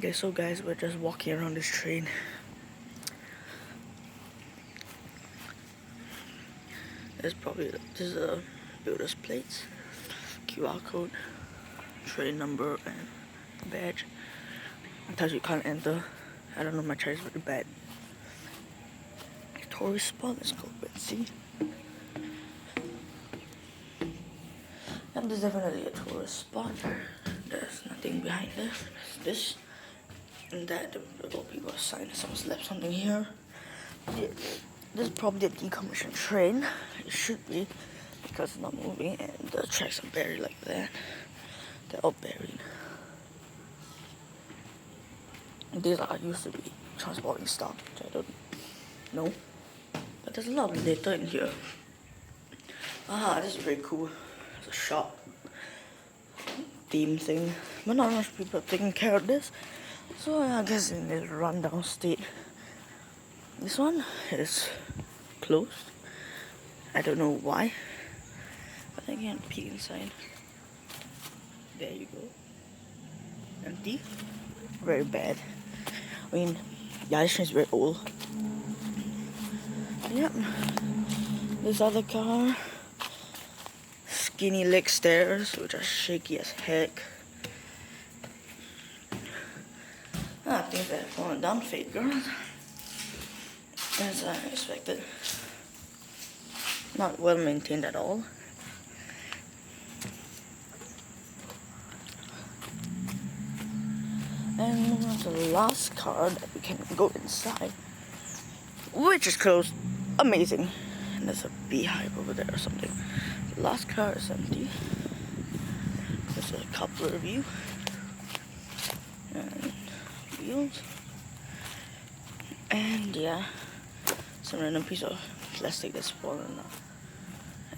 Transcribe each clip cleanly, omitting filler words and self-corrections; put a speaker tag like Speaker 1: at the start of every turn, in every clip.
Speaker 1: Okay, so guys, we're just walking around this train. This is a builder's plates, QR code, train number, and badge. Sometimes you can't enter. I don't know, my Chinese is very bad. Tourist spot, let's go and see. And there's definitely a tourist spot. There's nothing behind there. There's this and that. The little people sign. Someone's left something here. This is probably a decommissioned train. It should be, because it's not moving and the tracks are buried like that. They're all buried. These are used to be transporting stuff, which I don't know. But there's a lot of litter in here. This is very cool. It's a shop theme thing. But not much people are taking care of this. So I guess in this rundown state. This one is closed. I don't know why. But I can't peek inside. There you go. Empty. Very bad. I mean, yeah, this train is very old. Yep. This other car. Skinny leg stairs, which are shaky as heck. Things that have fallen down, fake girls. As I expected. Not well maintained at all. And the last car that we can go inside, which is closed. Amazing. And there's a beehive over there or something. The last car is empty. There's a coupler view. And wheels. And yeah, some random piece of plastic that's fallen off.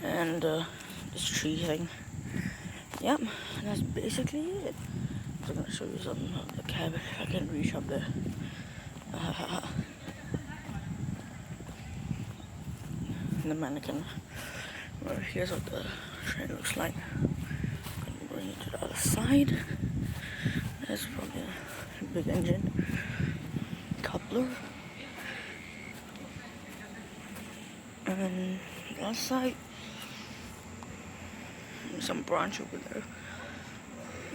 Speaker 1: And this tree thing. Yep, that's basically it. I'm gonna show you some of the cabin if I can reach up there. The mannequin. Well, here's what the train looks like. I'm gonna bring it to the other side. There's probably a big engine. Coupler. And the other side, some branch over there.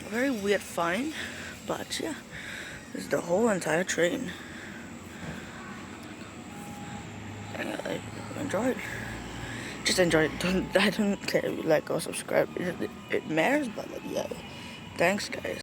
Speaker 1: A very weird find, but yeah, this is the whole entire train. And I enjoyed. Just enjoy it. I don't care if you like or subscribe. It matters, but yeah. Thanks, guys.